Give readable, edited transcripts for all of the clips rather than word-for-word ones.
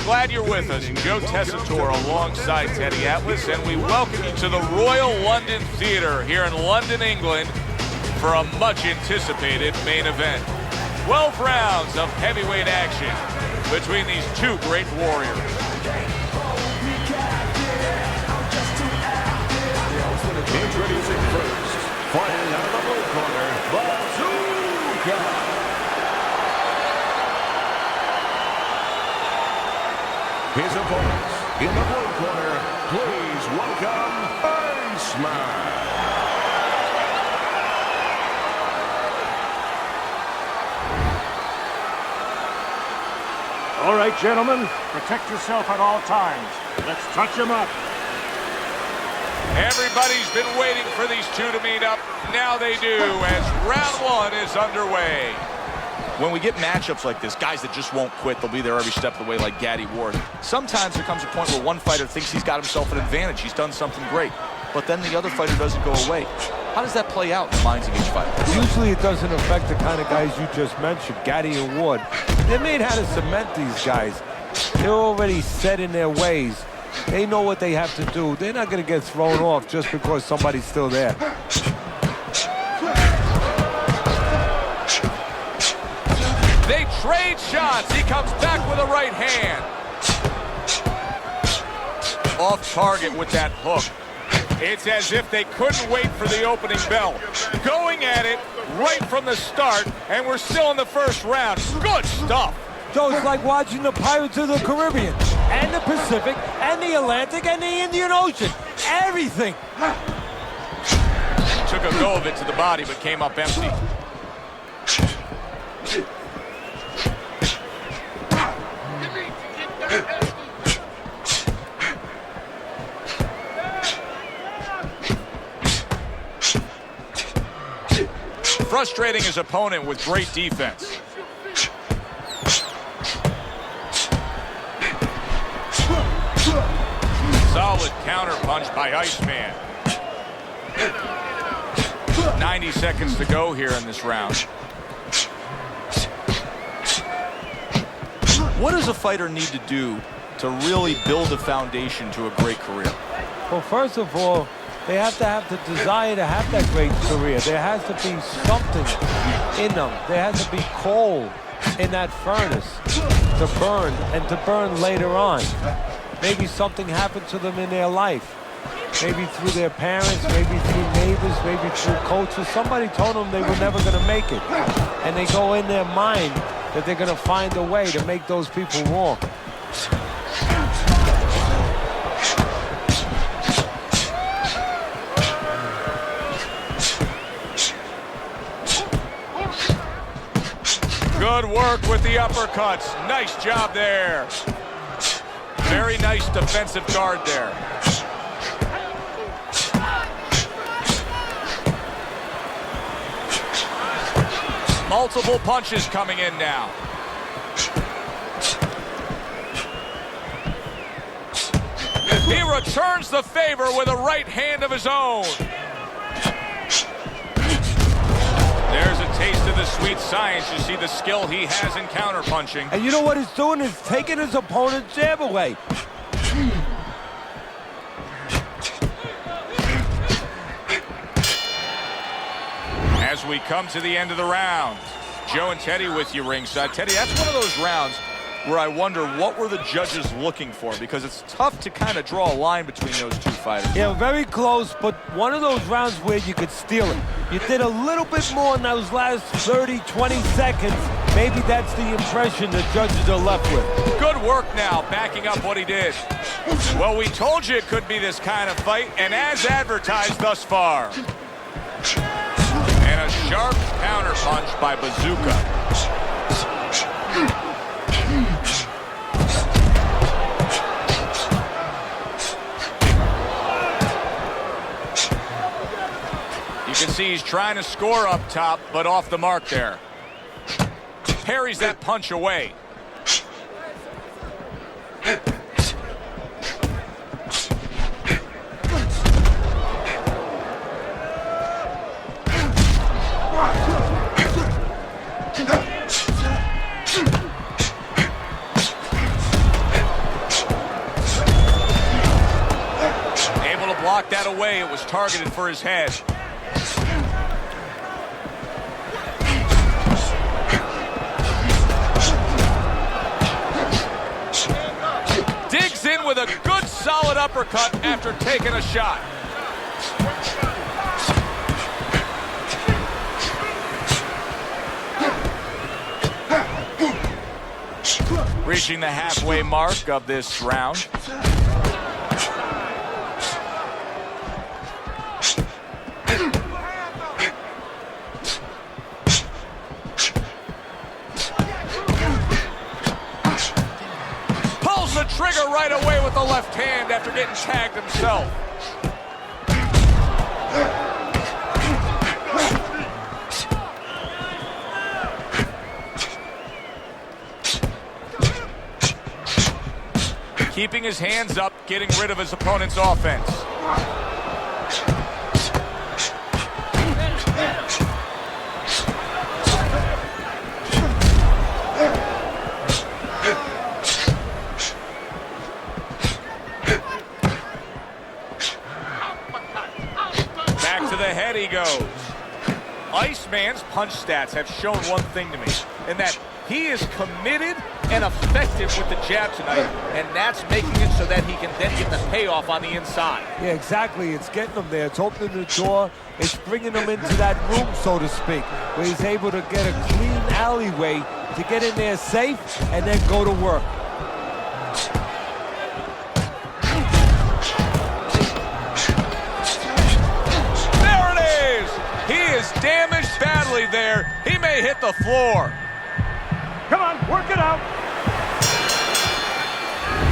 glad you're with us. Joe Tessitore alongside Teddy Atlas, and we welcome you to the Royal London Theatre here in London, England, for a much-anticipated main event. 12 rounds of heavyweight action between these two great warriors. Introducing first, fighting out of the blue corner, Bazooka. His opponents in the blue corner, please welcome Iceman. All right, gentlemen, protect yourself at all times. Let's touch him up. Everybody's been waiting for these two to meet up. Now they do, as round one is underway. When we get matchups like this, guys that just won't quit, they'll be there every step of the way like Gaddy Ward. Sometimes there comes a point where one fighter thinks he's got himself an advantage. He's done something great. But then the other fighter doesn't go away. How does that play out in the minds of each fighter? Usually it doesn't affect the kind of guys you just mentioned, Gaddy and Ward. They're made how to cement these guys. They're already set in their ways. They know what they have to do. They're not going to get thrown off just because somebody's still there. They trade shots. He comes back with a right hand. Off target with that hook. It's as if they couldn't wait for the opening bell. Going at it right from the start, and we're still in the first round. Good stuff. So it's like watching the Pirates of the Caribbean, and the Pacific, and the Atlantic, and the Indian Ocean. Everything. Took a go of it to the body, but came up empty. Frustrating his opponent with great defense. Solid counter punch by Iceman. 90 seconds to go here in this round. What does a fighter need to do to really build a foundation to a great career? Well, first of all, they have to have the desire to have that great career. There has to be something in them. There has to be coal in that furnace to burn, and to burn later on. Maybe something happened to them in their life. Maybe through their parents, maybe through neighbors, maybe through coaches. Somebody told them they were never going to make it. And they go in their mind that they're going to find a way to make those people wrong. Good work with the uppercuts. Nice job there. Very nice defensive guard there. Multiple punches coming in now. He returns the favor with a right hand of his own. There's a taste of the sweet science. You see the skill he has in counterpunching. And you know what he's doing is taking his opponent's jab away. As we come to the end of the round, Joe and Teddy with you ringside. Teddy, that's one of those rounds where I wonder what were the judges looking for, because it's tough to kind of draw a line between those two fighters. Yeah, very close, but one of those rounds where you could steal it. You did a little bit more in those last 30, 20 seconds. Maybe that's the impression the judges are left with. Good work now, backing up what he did. Well, we told you it could be this kind of fight, and as advertised thus far. And a sharp counter punch by Bazooka. You can see he's trying to score up top, but off the mark there. Parries that punch away. blocked that away. It was targeted for his head. Digs in with a good solid uppercut after taking a shot. Reaching the halfway mark of this round. Pulls the trigger right away with the left hand after getting tagged himself. Keeping his hands up, getting rid of his opponent's offense. Back to the head he goes. Iceman's punch stats have shown one thing to me, in that he is committed and effective with the jab tonight, and that's making it so that he can then get the payoff on the inside. Yeah, exactly. It's getting him there. It's opening the door. It's bringing him into that room, so to speak, where he's able to get a clean alleyway to get in there safe and then go to work. There it is! He is damaged badly there. He may hit the floor. Come on, work it out.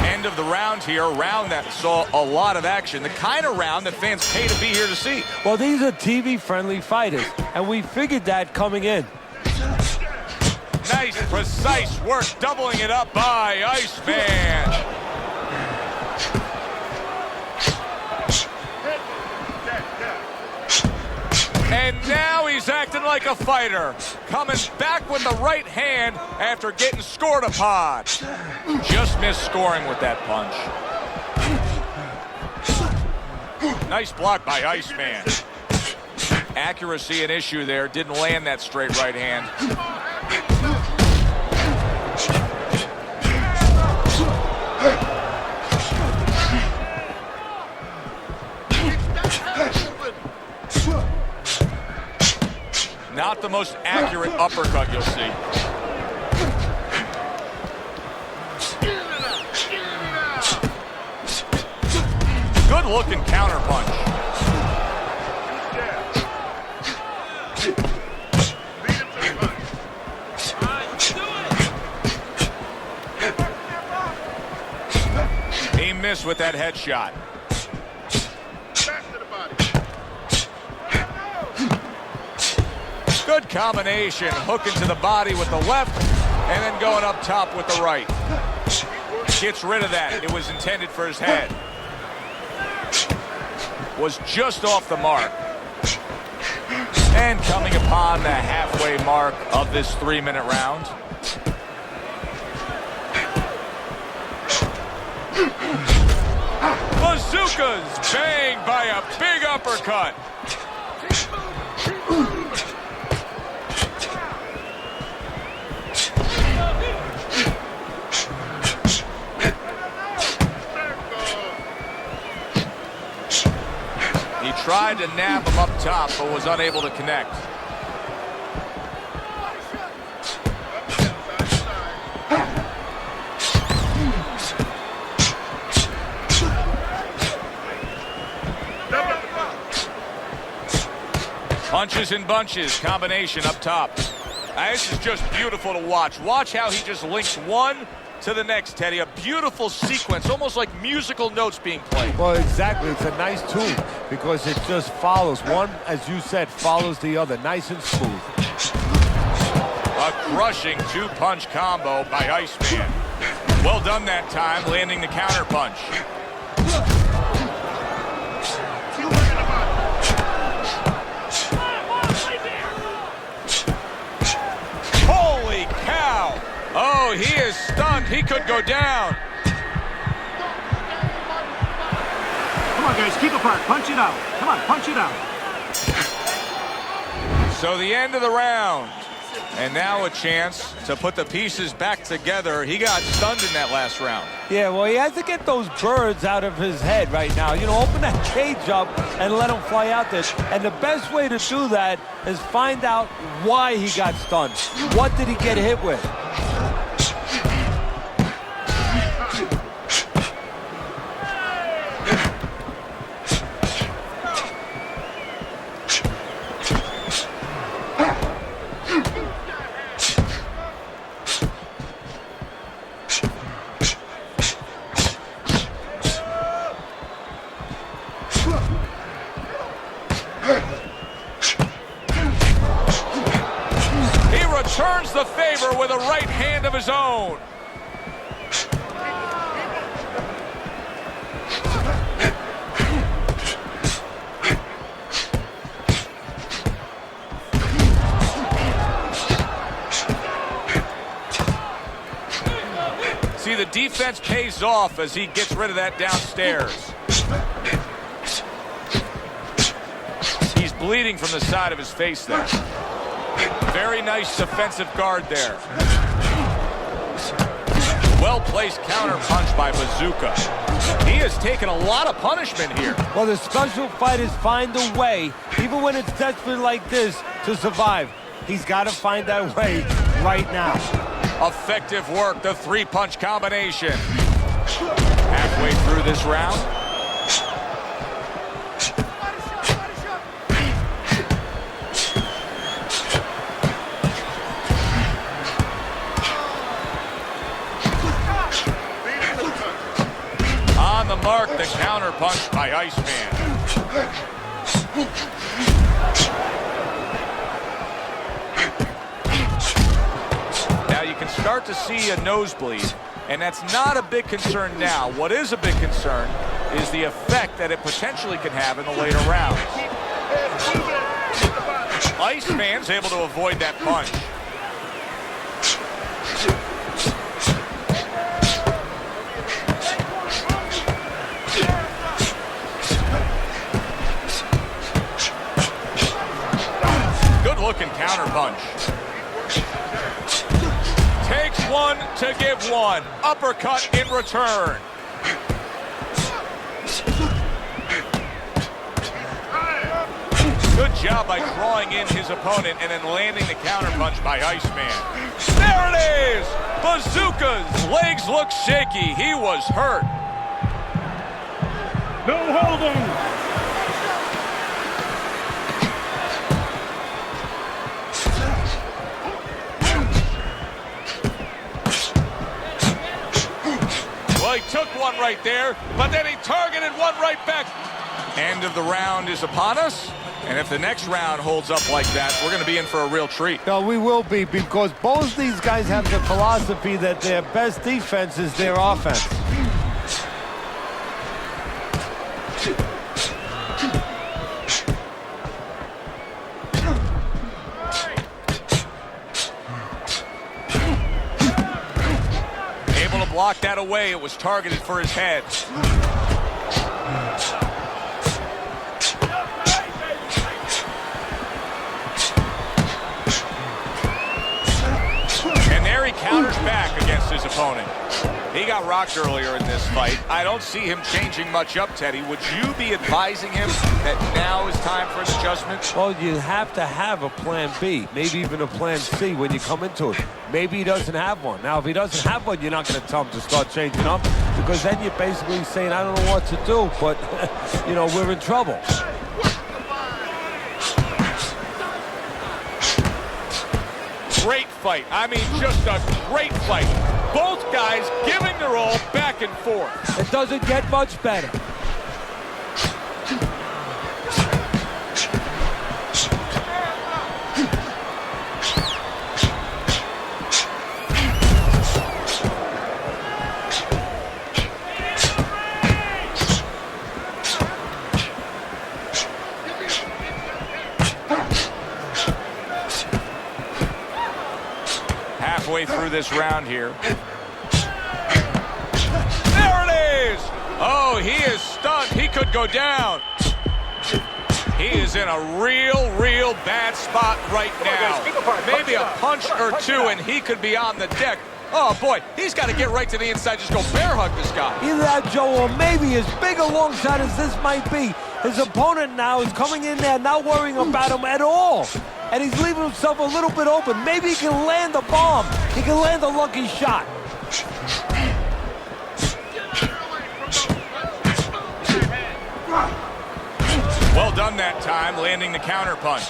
End of the round here, a round that saw a lot of action, the kind of round that fans pay to be here to see. Well, these are TV-friendly fighters, and we figured that coming in. Nice, precise work, doubling it up by Iceman. And now he's acting like a fighter, coming back with the right hand after getting scored upon. Just missed scoring with that punch. Nice block by Iceman. Accuracy an issue there, didn't land that straight right hand. Not the most accurate uppercut you'll see. Good looking counter punch. He missed with that headshot. Good combination, hooking to the body with the left, and then going up top with the right. Gets rid of that. It was intended for his head. Was just off the mark. And coming upon the halfway mark of this 3-minute round. Bazookas banged by a big uppercut. Tried to nab him up top, but was unable to connect. Punches and bunches, combination up top. This is just beautiful to watch. Watch how he just links one to the next, Teddy. A beautiful sequence, almost like musical notes being played. Well, exactly. It's a nice tune because it just follows. One, as you said, follows the other. Nice and smooth. A crushing two-punch combo by Iceman. Well done that time, landing the counter punch. Holy cow! Oh, he is stunned. He could go down. Come on, guys, keep it part. Punch it out. Come on, punch it out. So the end of the round. And now a chance to put the pieces back together. He got stunned in that last round. Yeah, well, he has to get those birds out of his head right now. You know, open that cage up and let him fly out there. And the best way to do that is find out why he got stunned. What did he get hit with? Returns the favor with a right hand of his own. See, the defense pays off as he gets rid of that downstairs. He's bleeding from the side of his face there. Very nice defensive guard there. Well-placed counter punch by Bazooka. He has taken a lot of punishment here. Well, the special fighters find a way, even when it's desperate like this, to survive. He's got to find that way right now. Effective work, the three-punch combination. Halfway through this round. On the mark, the counter punch by Iceman. Now you can start to see a nosebleed, and that's not a big concern now. What is a big concern is the effect that it potentially can have in the later rounds. Iceman's able to avoid that punch. Looking counter punch. Takes one to give one. Uppercut in return. Good job by drawing in his opponent and then landing the counter punch by Iceman. There it is! Bazooka's legs look shaky. He was hurt. No holding. Well, he took one right there, but then he targeted one right back. End of the round is upon us, and if the next round holds up like that, we're going to be in for a real treat. No, we will be, because both these guys have the philosophy that their best defense is their offense. Blocked that away. It was targeted for his head. And there he counters back against his opponent. He got rocked earlier in this fight. I don't see him changing much up, Teddy. Would you be advising him that now is time for an adjustment? Well, you have to have a plan B, maybe even a plan C when you come into it. Maybe he doesn't have one. Now, if he doesn't have one, you're not going to tell him to start changing up, because then you're basically saying, I don't know what to do, but, you know, we're in trouble. Great fight. I mean, just a great fight. Both guys giving their all back and forth. It doesn't get much better. Halfway through this round here. There it is! Oh, he is stunned. He could go down. He is in a real bad spot right now. Maybe a punch or two and he could be on the deck. Oh boy, he's got to get right to the inside, just go bear hug this guy. Either that, Joe, or maybe as big a long shot as this might be, his opponent now is coming in there not worrying about him at all. And he's leaving himself a little bit open. Maybe he can land a bomb. He can land a lucky shot. Well done that time, landing the counter punch.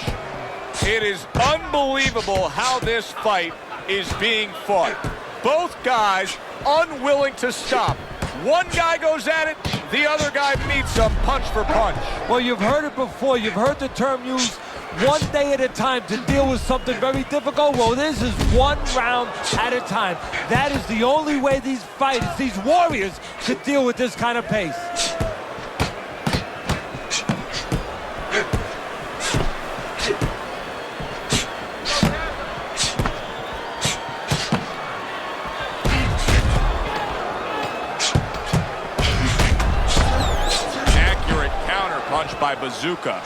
It is unbelievable how this fight is being fought. Both guys unwilling to stop. One guy goes at it, the other guy meets him punch for punch. Well, you've heard it before. You've heard the term used, one day at a time to deal with something very difficult. Well, this is one round at a time. That is the only way these fighters, these warriors, could deal with this kind of pace. Punch by Bazooka.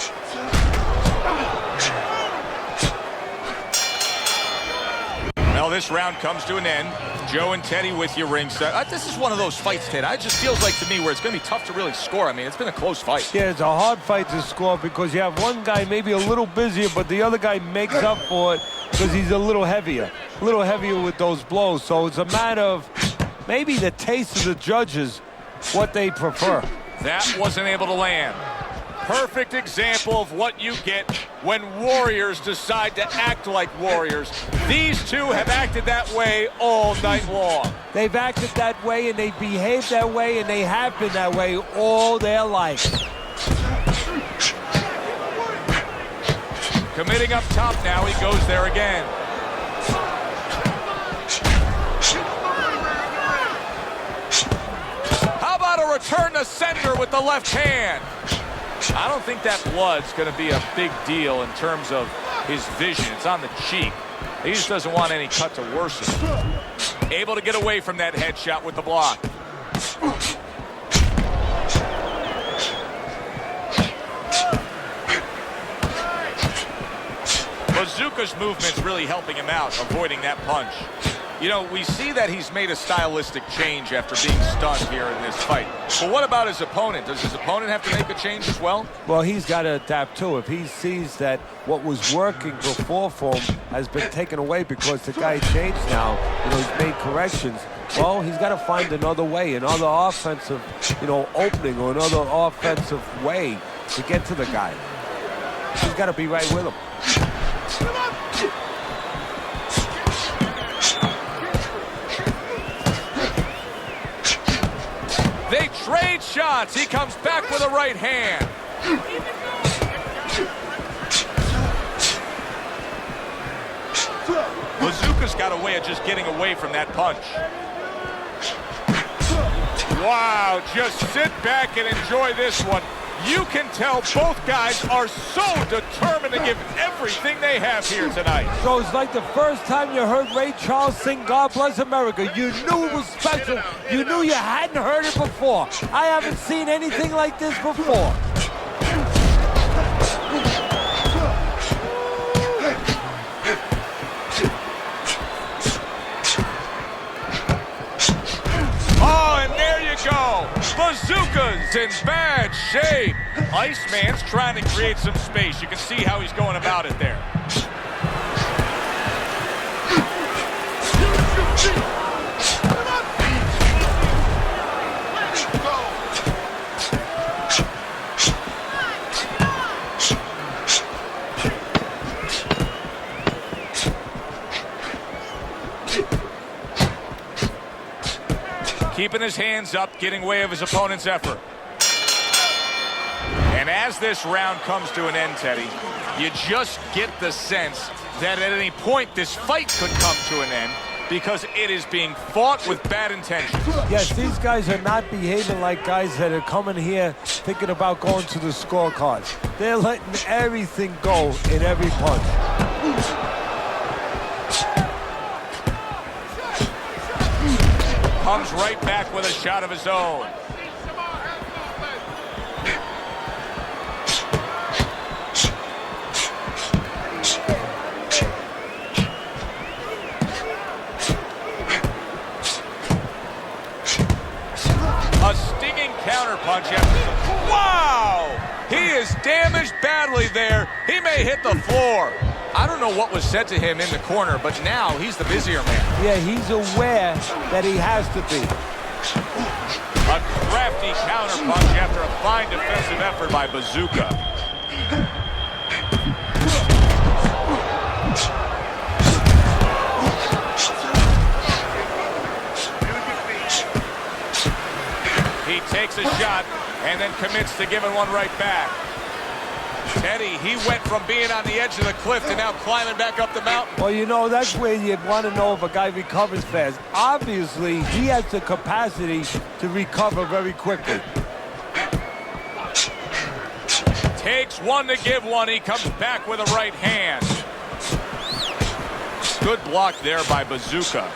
Well, this round comes to an end. Joe and Teddy with you ringside. This is one of those fights, Ted. It just feels like to me where it's going to be tough to really score. I mean, it's been a close fight. Yeah, it's a hard fight to score because you have one guy maybe a little busier, but the other guy makes up for it because he's a little heavier with those blows. So it's a matter of maybe the taste of the judges, what they prefer. That wasn't able to land. Perfect example of what you get when warriors decide to act like warriors. These two have acted that way all night long. They've acted that way, and they behaved that way, and they have been that way all their life. Committing up top now, he goes there again. How about a return to sender with the left hand? I don't think that blood's going to be a big deal in terms of his vision. It's on the cheek. He just doesn't want any cut to worsen. Able to get away from that headshot with the block. Bazooka's movement's really helping him out, avoiding that punch. You know, we see that he's made a stylistic change after being stunned here in this fight. But what about his opponent? Does his opponent have to make a change as well? Well, he's got to adapt too. If he sees that what was working before for him has been taken away because the guy changed now, he's made corrections, well, he's got to find another way, another offensive, opening or another offensive way to get to the guy. He's got to be right with him. They trade shots. He comes back with a right hand. Bazooka's got a way of just getting away from that punch. Wow, just sit back and enjoy this one. You can tell both guys are so determined to give everything they have here tonight. So it's like the first time you heard Ray Charles sing God Bless America. You knew it was special. You knew you hadn't heard it before. I haven't seen anything like this before. Oh, and there you go. Bazooka's in bad shape. Iceman's trying to create some space. You can see how he's going about it there. Keeping his hands up, getting way of his opponent's effort. And as this round comes to an end, Teddy, you just get the sense that at any point this fight could come to an end because it is being fought with bad intentions. Yes, these guys are not behaving like guys that are coming here thinking about going to the scorecards. They're letting everything go in every punch. Comes right back with a shot of his own. counterpunch after. Wow! He is damaged badly there. He may hit the floor. I don't know what was said to him in the corner, but now he's the busier man. Yeah, he's aware that he has to be. A crafty counterpunch after a fine defensive effort by Bazooka. He takes a shot and then commits to giving one right back. Teddy, he went from being on the edge of the cliff to now climbing back up the mountain. Well, you know, that's where you'd want to know if a guy recovers fast. Obviously, he has the capacity to recover very quickly. Takes one to give one. He comes back with a right hand. Good block there by Bazooka.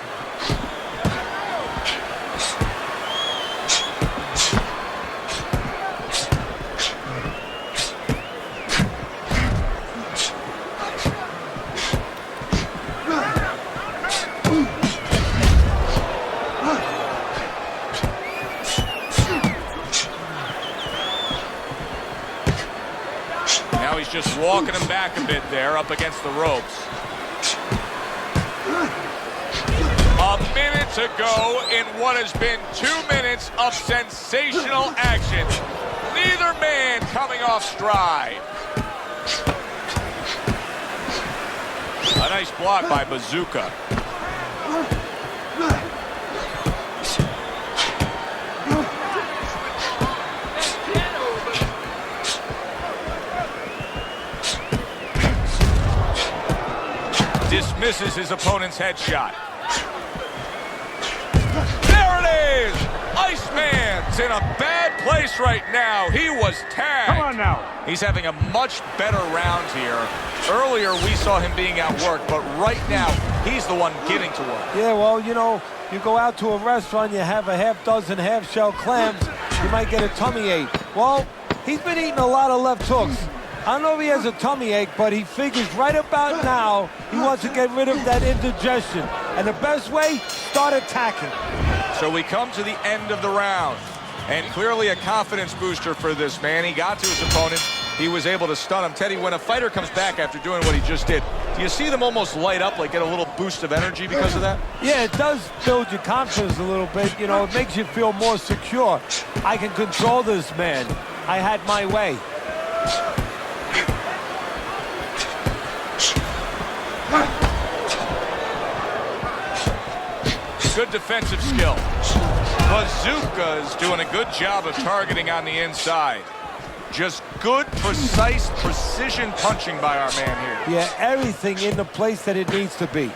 Now he's just walking him back a bit there up against the ropes. A minute to go in what has been 2 minutes of sensational action. Neither man coming off stride. A nice block by Bazooka. Dismisses his opponent's headshot. There it is! Iceman's in a bad place right now. He was tagged. Come on now. He's having a much better round here. Earlier we saw him being outworked, but right now he's the one getting to work. Yeah, well, you know, you go out to a restaurant, you have a half-dozen half-shell clams, you might get a tummy ache. Well, he's been eating a lot of left hooks. I don't know if he has a tummy ache, but he figures right about now he wants to get rid of that indigestion. And the best way, start attacking. So we come to the end of the round. And clearly a confidence booster for this man. He got to his opponent. He was able to stun him. Teddy, when a fighter comes back after doing what he just did, do you see them almost light up, like get a little boost of energy because of that? Yeah, it does build your confidence a little bit. You know, it makes you feel more secure. I can control this man. I had my way. Good defensive skill. Bazooka's doing a good job of targeting on the inside. Just good, precise, precision punching by our man here. Yeah, everything in the place that it needs to be.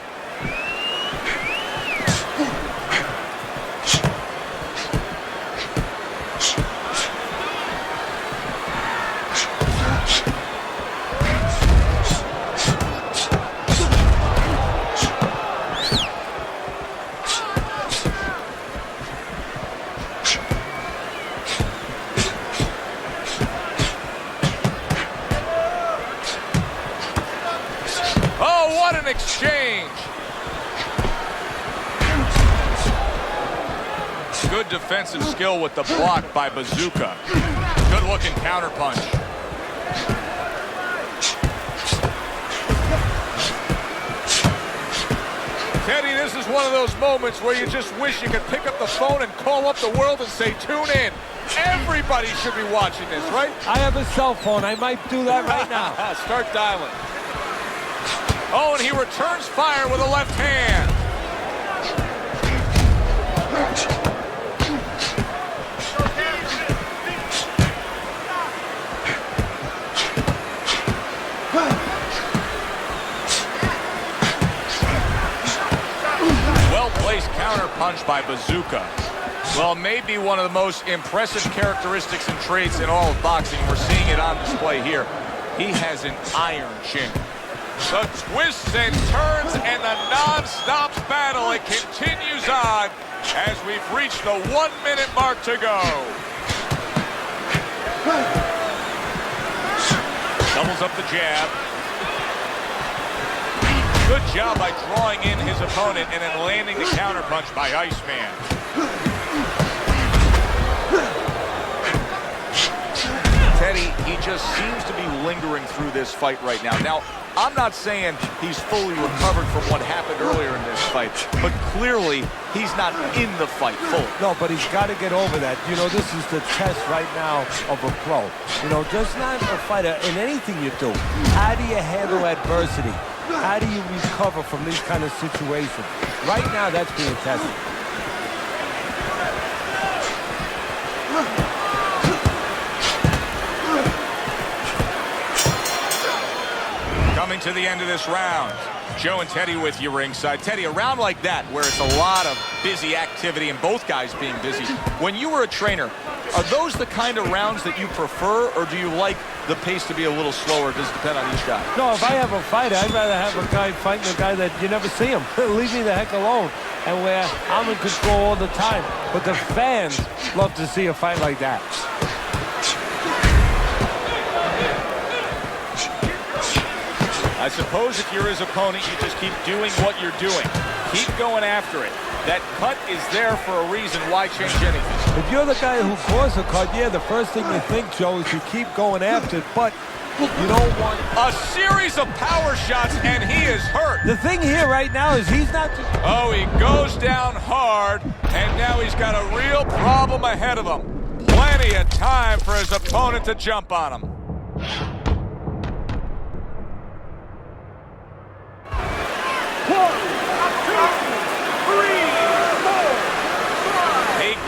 What an exchange. Good defensive skill with the block by Bazooka. Good looking counterpunch. Teddy, this is one of those moments where you just wish you could pick up the phone and call up the world and say, tune in. Everybody should be watching this, right? I have a cell phone. I might do that right now. Start dialing. Oh, and he returns fire with a left hand. Well-placed counterpunch by Bazooka. Well, maybe one of the most impressive characteristics and traits in all of boxing. We're seeing it on display here. He has an iron chin. The twists and turns and the non-stop battle, it continues on as we've reached the 1 minute mark to go. Doubles up the jab. Good job by drawing in his opponent and then landing the counterpunch by Iceman. lingering through this fight right now. Now, I'm not saying he's fully recovered from what happened earlier in this fight, but clearly he's not in the fight fully. No, but he's got to get over that. You know, this is the test right now of a pro. You know, just not a fighter in anything you do. How do you handle adversity? How do you recover from these kind of situations? Right now, that's being tested. Coming to the end of this round, Joe and Teddy with you ringside. Teddy, a round like that where it's a lot of busy activity and both guys being busy. When you were a trainer, are those the kind of rounds that you prefer, or do you like the pace to be a little slower? Does it depend on each guy? No, if I have a fighter, I'd rather have a guy fighting a guy that you never see him. Leave me the heck alone. And where I'm in control all the time. But the fans love to see a fight like that. I suppose if you're his opponent, you just keep doing what you're doing. Keep going after it. That cut is there for a reason. Why change anything? If you're the guy who caused the cut, yeah, the first thing you think, Joe, is you keep going after it, but you don't want... A series of power shots, and he is hurt. The thing here right now is he's not... Oh, he goes down hard, and now he's got a real problem ahead of him. Plenty of time for his opponent to jump on him.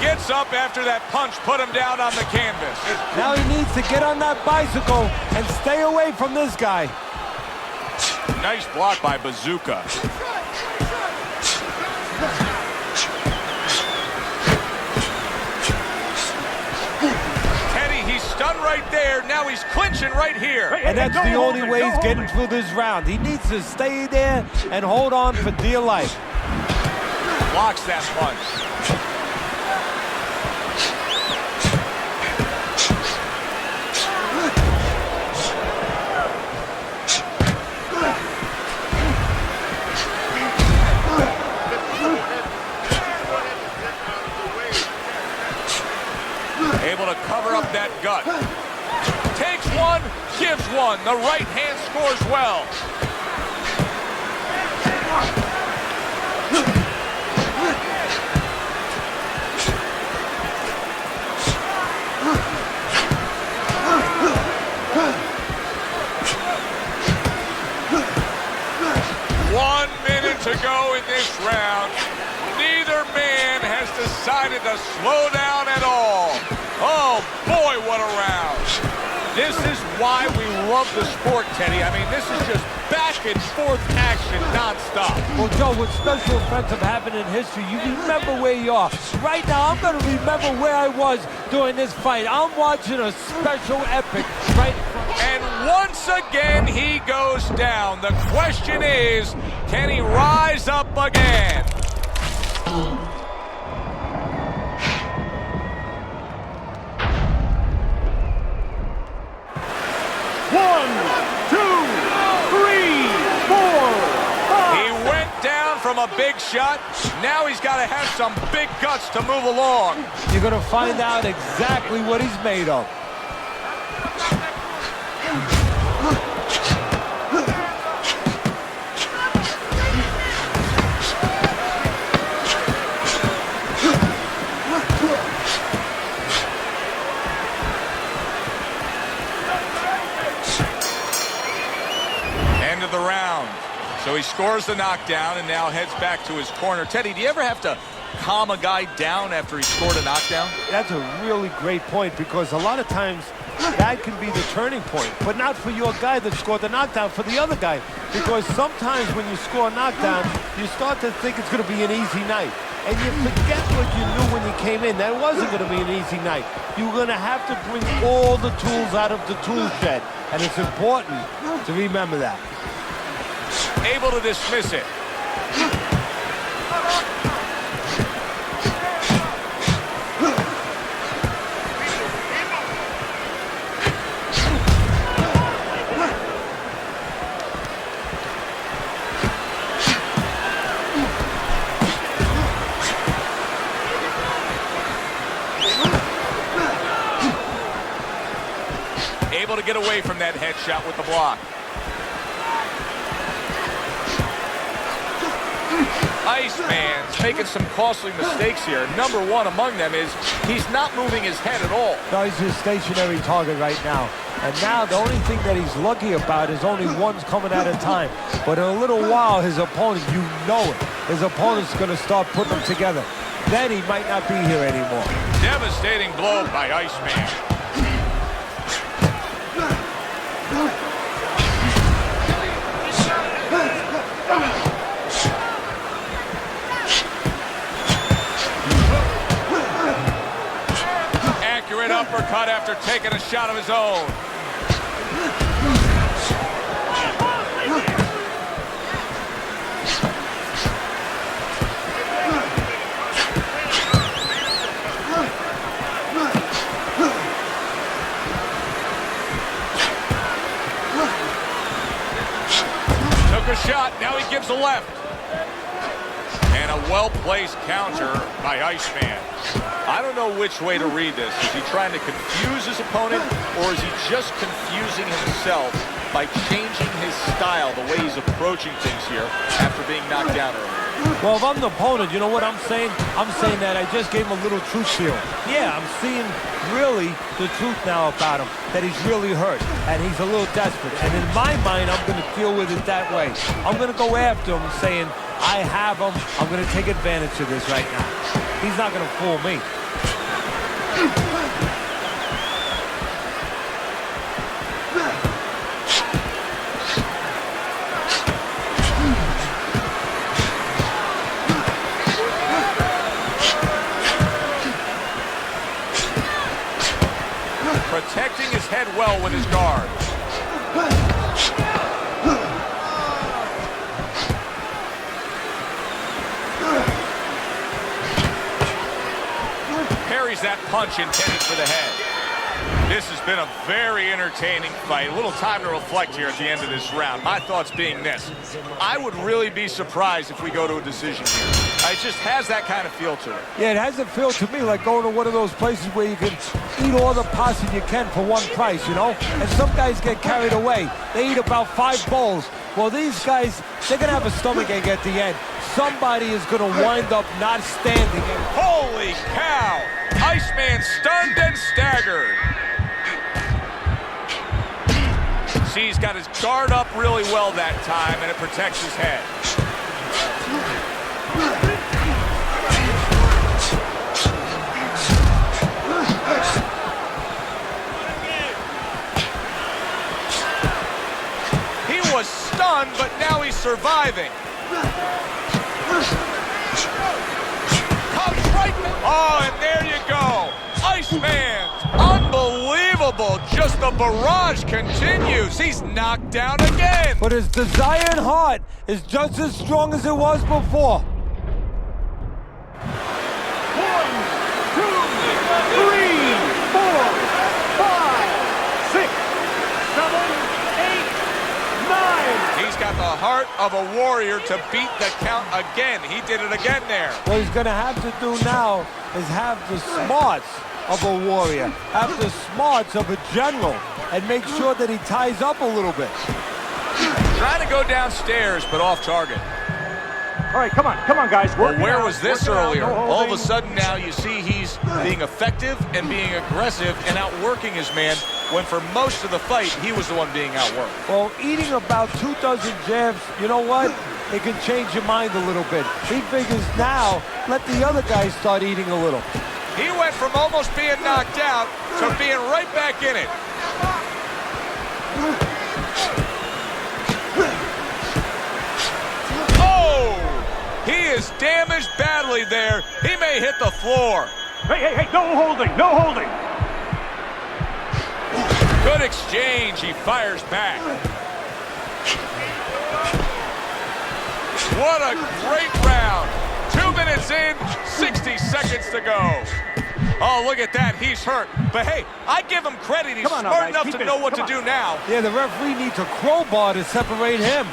Gets up after that punch put him down on the canvas. Now he needs to get on that bicycle and stay away from this guy. Nice block by Bazooka. Teddy, he's stunned right there. Now he's clinching right here. And that's the only way he's getting through this round. He needs to stay there and hold on for dear life. Blocks that punch. Able to cover up that gut. Takes one, gives one. The right hand scores well. One minute to go in this round. Neither man has decided to slow down at all. Oh, boy, what a round. This is why we love the sport, Teddy. I mean, this is just back and forth action nonstop. Well, Joe, when special events have happened in history, you remember where you are. Right now, I'm going to remember where I was during this fight. I'm watching a special epic right in front. And once again, he goes down. The question is, can he rise up again? From a big shot, now he's got to have some big guts to move along. You're going to find out exactly what he's made of. End of the round. So he scores the knockdown and now heads back to his corner. Teddy, do you ever have to calm a guy down after he scored a knockdown? That's a really great point, because a lot of times that can be the turning point, but not for your guy that scored the knockdown, for the other guy. Because sometimes when you score a knockdown, you start to think it's going to be an easy night. And you forget what you knew when you came in. That wasn't going to be an easy night. You're going to have to bring all the tools out of the tool shed. And it's important to remember that. Able to dismiss it. able to get away from that headshot with the block. Iceman's making some costly mistakes here. Number one among them is he's not moving his head at all. No, he's a stationary target right now. And now the only thing that he's lucky about is only one's coming at a time. But in a little while, his opponent, you know it, his opponent's going to start putting them together. Then he might not be here anymore. Devastating blow by Iceman. Accurate uppercut after taking a shot of his own. Took a shot, now he gives a left. And a well-placed counter by Iceman. I don't know which way to read this. Is he trying to confuse his opponent, or is he just confusing himself by changing his style, the way he's approaching things here after being knocked down earlier? Well, if I'm the opponent, you know what I'm saying? I'm saying that I just gave him a little truth serum. Yeah, I'm seeing really the truth now about him, that he's really hurt, and he's a little desperate. And in my mind, I'm going to deal with it that way. I'm going to go after him saying, I have him. I'm going to take advantage of this right now. He's not going to fool me. Protecting his head well with his guard. Parries that punch intended for the head. This has been a very entertaining fight. A little time to reflect here at the end of this round. My thoughts being this. I would really be surprised if we go to a decision here. It just has that kind of feel to it. Yeah, it has a feel to me like going to one of those places where you can eat all the pasta you can for one price, you know? And some guys get carried away. They eat about 5 bowls. Well, these guys, they're going to have a stomachache at the end. Somebody is going to wind up not standing. Holy cow! Iceman stunned and staggered. See, he's got his guard up really well that time, and it protects his head. He was stunned, but now he's surviving. Comes right back. Oh, and there you go. Iceman, unbelievable. Just the barrage continues. He's knocked down again. But his desire and heart is just as strong as it was before. 1, 2, 3, 4, 5, 6, 7, 8, 9. He's got the heart of a warrior to beat the count again. He did it again there. What he's going to have to do now is have the smarts of a warrior, have the smarts of a general, and make sure that he ties up a little bit. Trying to go downstairs, but off target. All right, come on, guys. Well, where was this earlier? All of a sudden now you see he's being effective and being aggressive and outworking his man, when for most of the fight, he was the one being outworked. Well, eating about 2 dozen jabs, you know what? It can change your mind a little bit. He figures now, let the other guys start eating a little. He went from almost being knocked out to being right back in it. Oh! He is damaged badly there. He may hit the floor. Hey, no holding, no holding. Good exchange. He fires back. What a great round. 2 minutes in, 60 seconds to go. Oh, look at that. He's hurt. But hey, I give him credit. He's smart enough to know what to do now. Yeah, the referee needs a crowbar to separate him.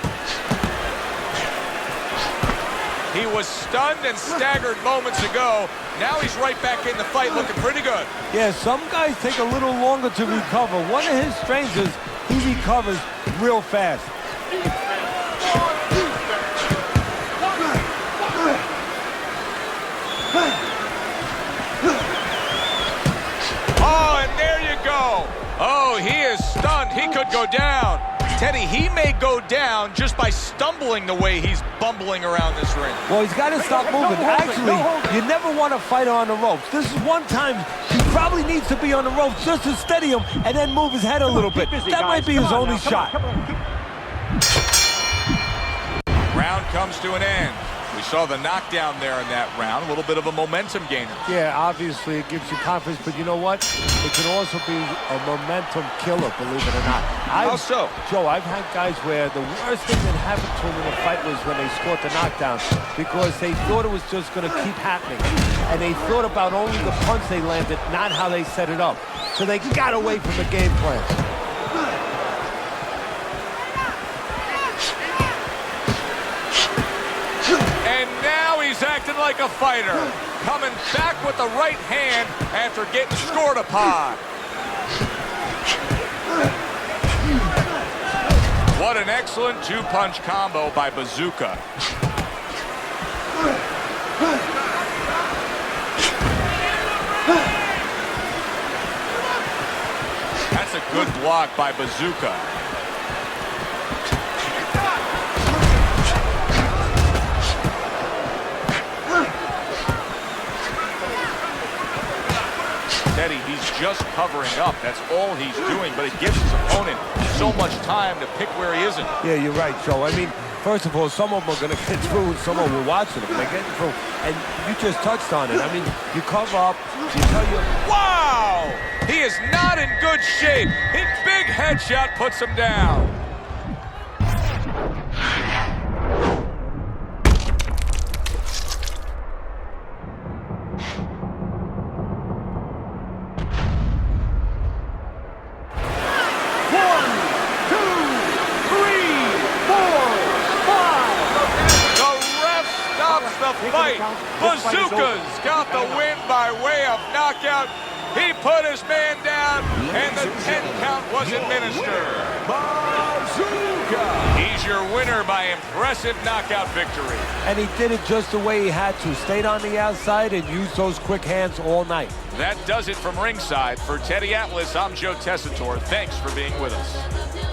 He was stunned and staggered moments ago. Now he's right back in the fight, looking pretty good. Yeah, some guys take a little longer to recover. One of his strengths is he recovers real fast. Oh, and there you go. Oh, he is stunned. He could go down. Teddy, he may go down just by stumbling the way he's bumbling around this ring. Well, he's got to stop moving. Actually, you never want to fight on the ropes. This is one time he probably needs to be on the ropes just to steady him and then move his head a little bit. That might be his only shot. Round comes to an end. We saw the knockdown there in that round, a little bit of a momentum gainer. Yeah, obviously it gives you confidence, but you know what? It can also be a momentum killer, believe it or not. How so? Joe, I've had guys where the worst thing that happened to them in a fight was when they scored the knockdown because they thought it was just going to keep happening. And they thought about only the punch they landed, not how they set it up. So they got away from the game plan. And now he's acting like a fighter, coming back with the right hand after getting scored upon. What an excellent two-punch combo by Bazooka. That's a good block by Bazooka. Teddy, he's just covering up. That's all he's doing, but it gives his opponent so much time to pick where he isn't. Yeah, you're right, Joe. I mean, first of all, some of them are going to get through, and some of them are watching them. They're getting through, and you just touched on it. I mean, you cover up, you tell you... Wow! He is not in good shape. His big headshot puts him down. Fight. Bazooka's got the win by way of knockout. He put his man down, and the 10 count was administered. Bazooka! He's your winner by impressive knockout victory. And he did it just the way he had to. Stayed on the outside and used those quick hands all night. That does it from ringside. For Teddy Atlas, I'm Joe Tessitore. Thanks for being with us.